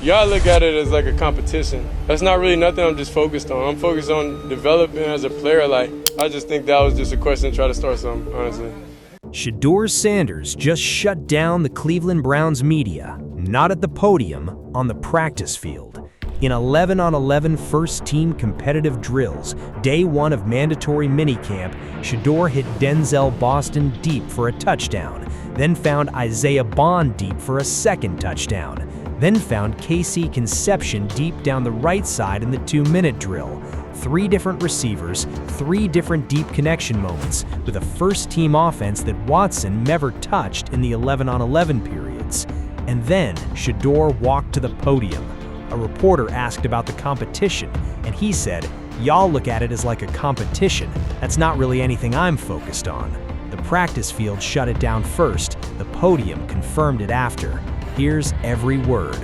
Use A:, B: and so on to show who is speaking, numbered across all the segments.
A: You gotta look at it as like a competition. That's not really nothing I'm just focused on. I'm focused on developing as a player. Like, I just think that was just a question to try to start something, honestly.
B: Shedeur Sanders just shut down the Cleveland Browns media, not at the podium, on the practice field. In 11-on-11 first-team competitive drills, day one of mandatory minicamp, Shedeur hit Denzel Boston deep for a touchdown, then found Isaiah Bond deep for a second touchdown, then found KC Conception deep down the right side in the 2-minute drill. 3 different receivers, 3 different deep connection moments, with a first-team offense that Watson never touched in the 11-on-11 periods. And then Shedeur walked to the podium. A reporter asked about the competition, and he said, "Y'all look at it as like a competition. That's not really anything I'm focused on." The practice field shut it down first. The podium confirmed it after. Here's every word.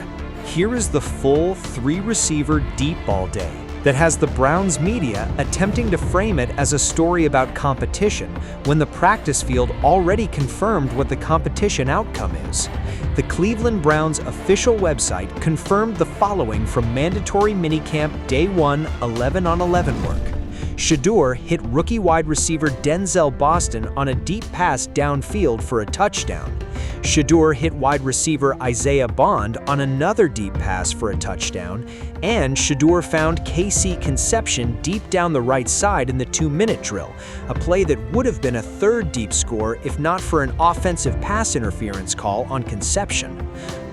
C: Here is the full 3-receiver deep ball day that has the Browns media attempting to frame it as a story about competition when the practice field already confirmed what the competition outcome is. The Cleveland Browns official website confirmed the following from mandatory minicamp day 1 11-on-11 work. Shedeur hit rookie wide receiver Denzel Boston on a deep pass downfield for a touchdown. Shedeur hit wide receiver Isaiah Bond on another deep pass for a touchdown, and Shedeur found KC Conception deep down the right side in the 2-minute drill, a play that would have been a third deep score if not for an offensive pass interference call on Conception.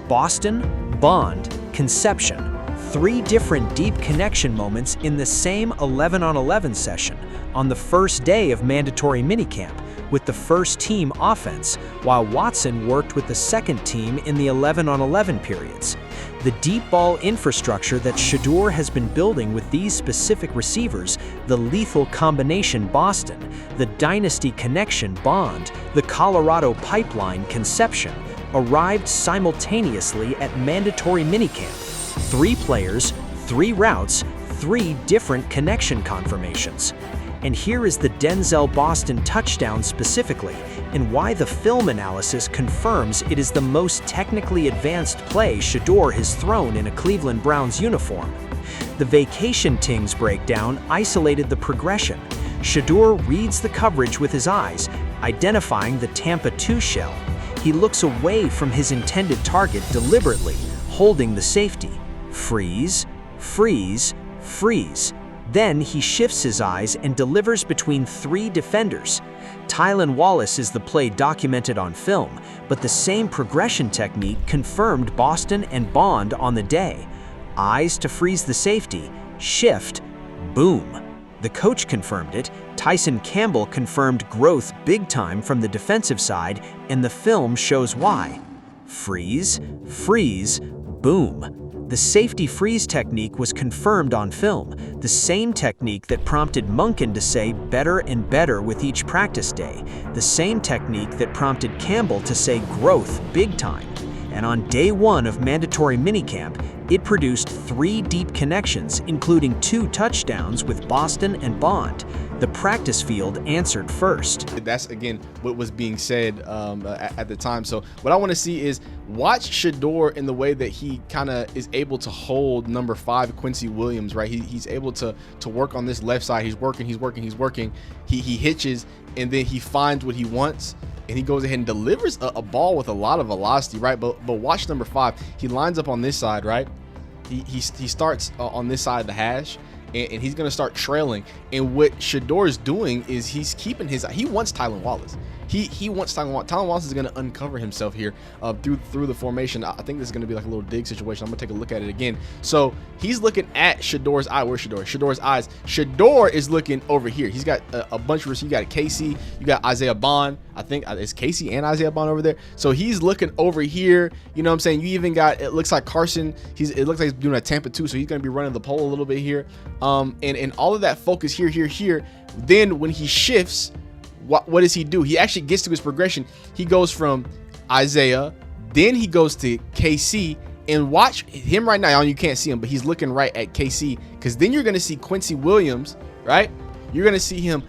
C: Boston, Bond, Conception. 3 different deep connection moments in the same 11-on-11 session on the first day of mandatory minicamp with the first team offense, while Watson worked with the second team in the 11-on-11 periods. The deep ball infrastructure that Shedeur has been building with these specific receivers, the lethal combination Boston, the dynasty connection Bond, the Colorado pipeline Conception, arrived simultaneously at mandatory minicamp. 3 players, 3 routes, 3 different connection confirmations. And here is the Denzel Boston touchdown specifically, and why the film analysis confirms it is the most technically advanced play Shedeur has thrown in a Cleveland Browns uniform. The Vacation Tings breakdown isolated the progression. Shedeur reads the coverage with his eyes, identifying the Tampa 2 shell. He looks away from his intended target deliberately, holding the safety. Freeze, freeze, freeze. Then he shifts his eyes and delivers between 3 defenders. Tylan Wallace is the play documented on film, but the same progression technique confirmed Boston and Bond on the day. Eyes to freeze the safety, shift, boom. The coach confirmed it. Tyson Campbell confirmed growth big time from the defensive side, and the film shows why. Freeze, freeze, boom. The safety freeze technique was confirmed on film, the same technique that prompted Munkin to say better and better with each practice day, the same technique that prompted Campbell to say growth big time. And on day 1 of mandatory minicamp, it produced 3 deep connections, including 2 touchdowns with Boston and Bond. The practice field answered first.
D: That's, again, what was being said at the time. So what I want to see is watch Shedeur in the way that he kind of is able to hold number 5, Quincy Williams, right? He's able to work on this left side. He's working. He hitches, and then he finds what he wants, and he goes ahead and delivers a ball with a lot of velocity, right? But watch number 5. He lines up on this side, right? He starts on this side of the hash, and he's going to start trailing. And what Shedeur is doing is he's keeping his eye. He wants Tylan Wallace. He wants Tylan Wallace. Tylan Wallace is going to uncover himself here through the formation. I think this is going to be like a little dig situation. I'm going to take a look at it again. So he's looking at Shedeur's eye. Where's Shedeur? Shedeur's eyes. Shedeur is looking over here. He's got a bunch of receivers. You got a KC. You got Isaiah Bond. I think it's KC and Isaiah Bond over there. So he's looking over here. You know what I'm saying? You even got, it looks like Carson. It looks like he's doing a Tampa 2. So he's going to be running the pole a little bit here. And all of that focus here. Then when he shifts, what does he do? He actually gets to his progression. He goes from Isaiah, then he goes to KC, and watch him right now. You can't see him, but he's looking right at KC, because then you're going to see Quincy Williams, right? You're going to see him.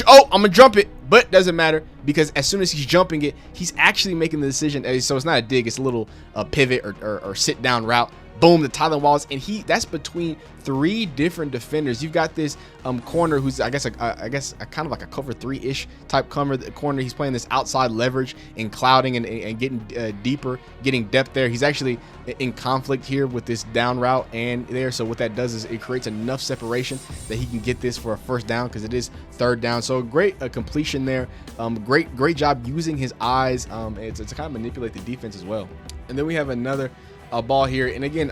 D: Oh, I'm going to jump it, but doesn't matter, because as soon as he's jumping it, he's actually making the decision. So it's not a dig. It's a little pivot or sit down route. boom, to Tylan Wallace, and that's between 3 different defenders. You've got this corner who's I guess a kind of like a cover 3-ish type corner. He's playing this outside leverage and clouding and getting deeper, getting depth there. He's actually in conflict here with this down route and there. So what that does is it creates enough separation that he can get this for a first down, because it is 3rd down. So great completion there. Great job using his eyes to kind of manipulate the defense as well. And then we have another ball here, and again,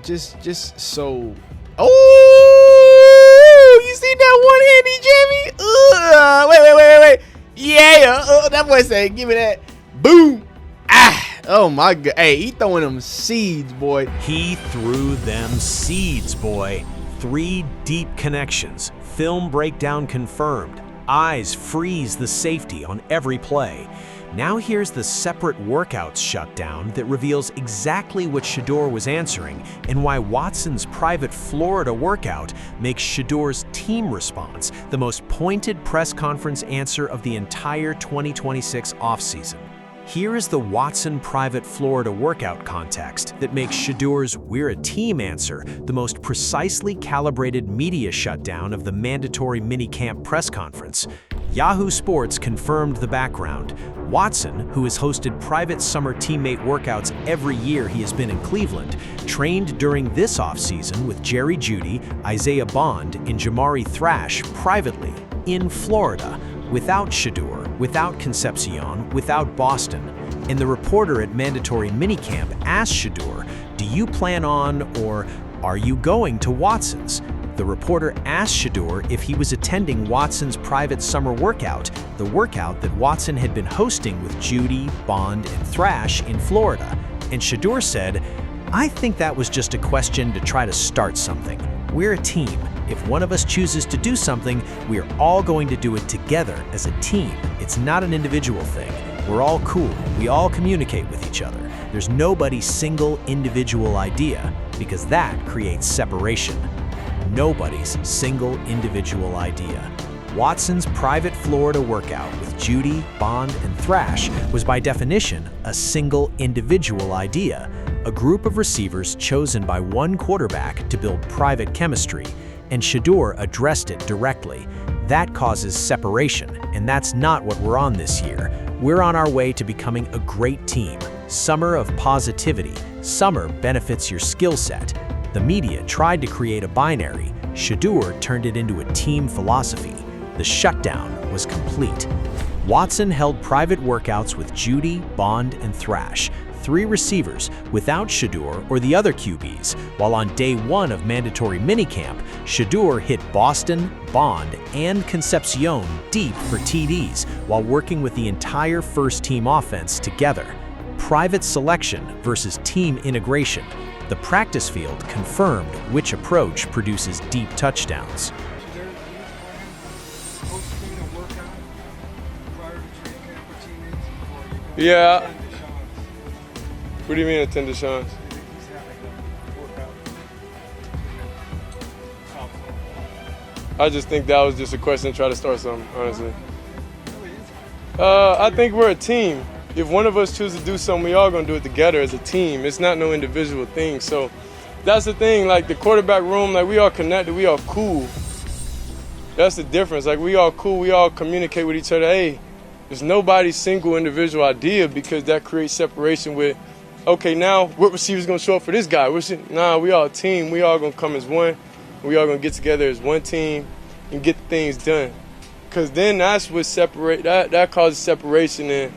D: just so. Oh, you see that one-handed jammy? Wait. Yeah, that boy said, give me that. Boom. Oh my God. Hey, he throwing them seeds, boy.
B: He threw them seeds, boy. 3 deep connections. Film breakdown confirmed. Eyes freeze the safety on every play. Now here's the separate workouts shutdown that reveals exactly what Shedeur was answering and why Watson's private Florida workout makes Shedeur's team response the most pointed press conference answer of the entire 2026 offseason. Here is the Watson private Florida workout context that makes Shedeur's "we're a team" answer the most precisely calibrated media shutdown of the mandatory minicamp press conference. Yahoo Sports confirmed the background. Watson, who has hosted private summer teammate workouts every year he has been in Cleveland, trained during this offseason with Jerry Jeudy, Isaiah Bond, and Jamari Thrash privately in Florida, without Shedeur, without Concepcion, without Boston. And the reporter at mandatory minicamp asked Shedeur, "Do you plan on or are you going to Watson's?" The reporter asked Shedeur if he was attending Watson's private summer workout, the workout that Watson had been hosting with Jeudy, Bond, and Thrash in Florida. And Shedeur said, "I think that was just a question to try to start something. We're a team. If one of us chooses to do something, we're all going to do it together as a team. It's not an individual thing. We're all cool. We all communicate with each other. There's nobody's single individual idea, because that creates separation. Nobody's single individual idea." Watson's private Florida workout with Jeudy, Bond, and Thrash was by definition a single individual idea, a group of receivers chosen by one quarterback to build private chemistry, and Shedeur addressed it directly. That causes separation, and that's not what we're on this year. We're on our way to becoming a great team. Summer of positivity. Summer benefits your skill set. The media tried to create a binary. Shedeur turned it into a team philosophy. The shutdown was complete. Watson held private workouts with Jeudy, Bond, and Thrash, 3 receivers without Shedeur or the other QBs, while on day 1 of mandatory minicamp, Shedeur hit Boston, Bond, and Concepcion deep for TDs while working with the entire first-team offense together. Private selection versus team integration. The practice field confirmed which approach produces deep touchdowns.
A: Yeah. What do you mean attend to Sean's? I just think that was just a question to try to start something, honestly. I think we're a team. If one of us chooses to do something, we all gonna do it together as a team. It's not no individual thing. So that's the thing, like the quarterback room, like we all connected, we all cool. That's the difference. Like we all cool, we all communicate with each other. Hey, there's nobody's single individual idea, because that creates separation with, okay, now what receiver's gonna show up for this guy? Nah, we all a team. We all gonna come as one. We all gonna get together as one team and get things done. Cause then that's what that causes separation and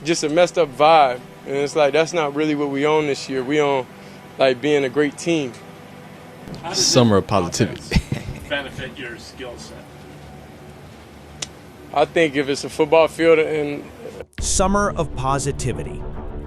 A: just a messed up vibe. And it's like, that's not really what we own this year. We own like being a great team.
D: Summer of positivity.
E: Benefit your skill set.
A: I think if it's a football field and
B: Summer of positivity.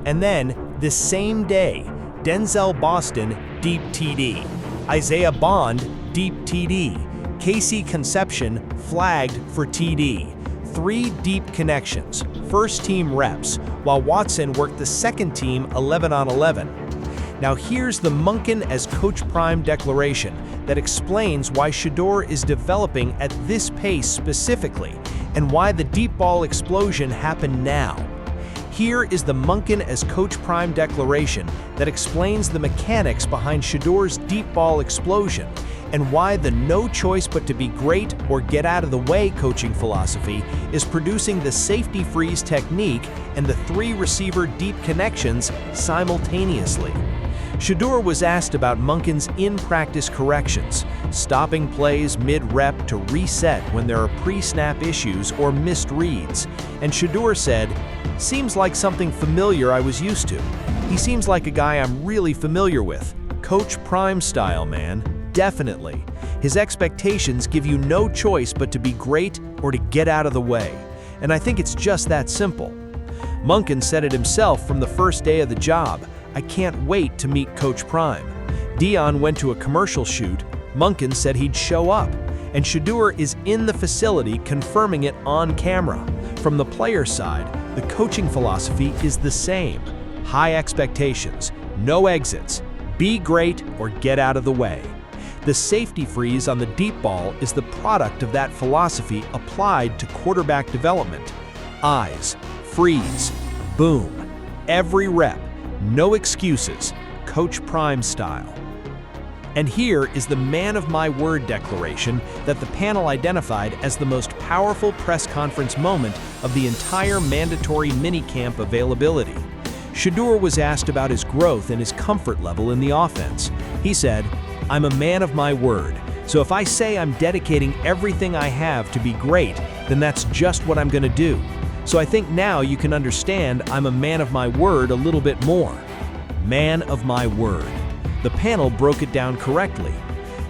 B: And then, the same day, Denzel Boston, deep TD. Isaiah Bond, deep TD. Casey Concepcion, flagged for TD. 3 deep connections, first-team reps, while Watson worked the second team 11-on-11. Now here's the Munkin as Coach Prime declaration that explains why Shedeur is developing at this pace specifically, and why the deep ball explosion happened now. Here is the Monken as Coach Prime declaration that explains the mechanics behind Shedeur's deep ball explosion and why the no choice but to be great or get out of the way coaching philosophy is producing the safety freeze technique and the 3-receiver deep connections simultaneously. Shedeur was asked about Monken's in-practice corrections, stopping plays mid-rep to reset when there are pre-snap issues or missed reads, and Shedeur said, "Seems like something familiar I was used to. He seems like a guy I'm really familiar with. Coach Prime style, man. Definitely. His expectations give you no choice but to be great or to get out of the way. And I think it's just that simple." Monken said it himself from the first day of the job. "I can't wait to meet Coach Prime." Dion went to a commercial shoot. Monken said he'd show up. And Shedeur is in the facility confirming it on camera. From the player side, the coaching philosophy is the same. High expectations, no exits, be great or get out of the way. The safety freeze on the deep ball is the product of that philosophy applied to quarterback development. Eyes, freeze, boom, every rep, no excuses, Coach Prime style. And here is the man of my word declaration that the panel identified as the most powerful press conference moment of the entire mandatory minicamp availability. Shedeur was asked about his growth and his comfort level in the offense. He said, "I'm a man of my word, so if I say I'm dedicating everything I have to be great, then that's just what I'm going to do. So I think now you can understand I'm a man of my word a little bit more." Man of my word. The panel broke it down correctly.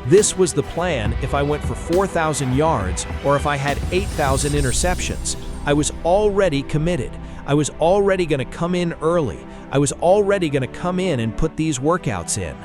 B: This was the plan if I went for 4,000 yards or if I had 8,000 interceptions. I was already committed. I was already going to come in early. I was already going to come in and put these workouts in.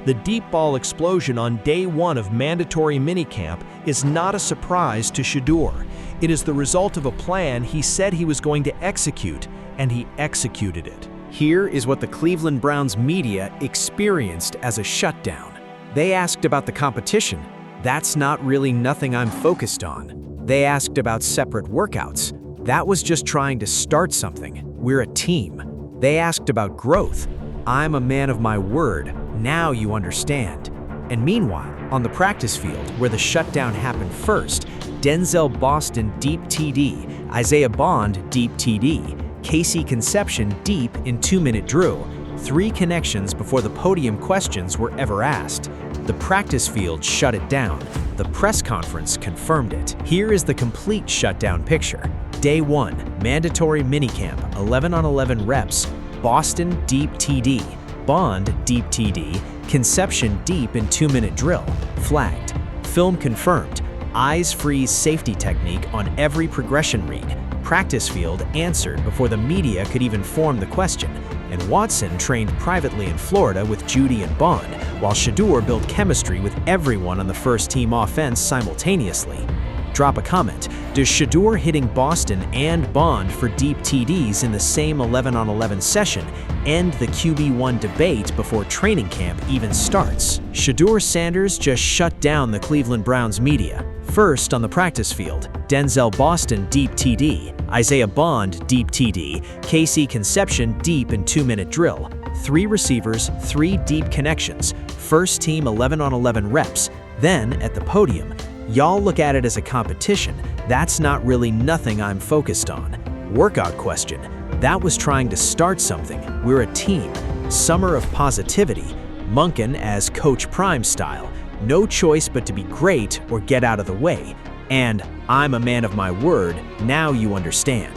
B: The deep ball explosion on day 1 of mandatory minicamp is not a surprise to Shedeur. It is the result of a plan he said he was going to execute, and he executed it.
C: Here is what the Cleveland Browns media experienced as a shutdown. They asked about the competition. That's not really nothing I'm focused on. They asked about separate workouts. That was just trying to start something. We're a team. They asked about growth. I'm a man of my word. Now you understand. And meanwhile, on the practice field, where the shutdown happened first, Denzel Boston deep TD, Isaiah Bond deep TD, Casey Conception deep in 2-minute drill, 3 connections before the podium questions were ever asked. The practice field shut it down. The press conference confirmed it. Here is the complete shutdown picture. Day 1, mandatory minicamp, 11-on-11 reps, Boston deep TD, Bond deep TD, Conception deep in 2-minute drill, flagged. Film confirmed. Eyes freeze safety technique on every progression read. Practice field answered before the media could even form the question, and Watson trained privately in Florida with Judy and Bond, while Shedeur built chemistry with everyone on the first team offense simultaneously. Drop a comment. Does Shedeur hitting Boston and Bond for deep TDs in the same 11-on-11 session end the QB1 debate before training camp even starts? Shedeur Sanders just shut down the Cleveland Browns media. First on the practice field, Denzel Boston deep TD, Isaiah Bond deep TD, Casey Conception deep in 2-minute drill, 3 receivers, 3 deep connections, first team 11-on-11 reps. Then at the podium, y'all look at it as a competition. That's not really nothing I'm focused on. Workout question. That was trying to start something. We're a team. Summer of positivity. Monken as Coach Prime style. No choice but to be great or get out of the way. And I'm a man of my word. Now you understand.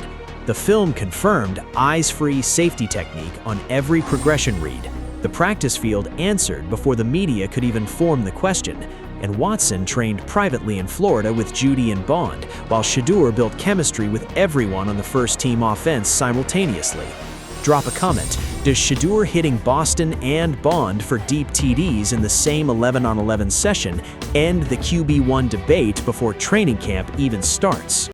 C: The film confirmed eyes-free safety technique on every progression read. The practice field answered before the media could even form the question. And Watson trained privately in Florida with Judy and Bond, while Shedeur built chemistry with everyone on the first team offense simultaneously. Drop a comment. Does Shedeur hitting Boston and Bond for deep TDs in the same 11-on-11 session end the QB1 debate before training camp even starts?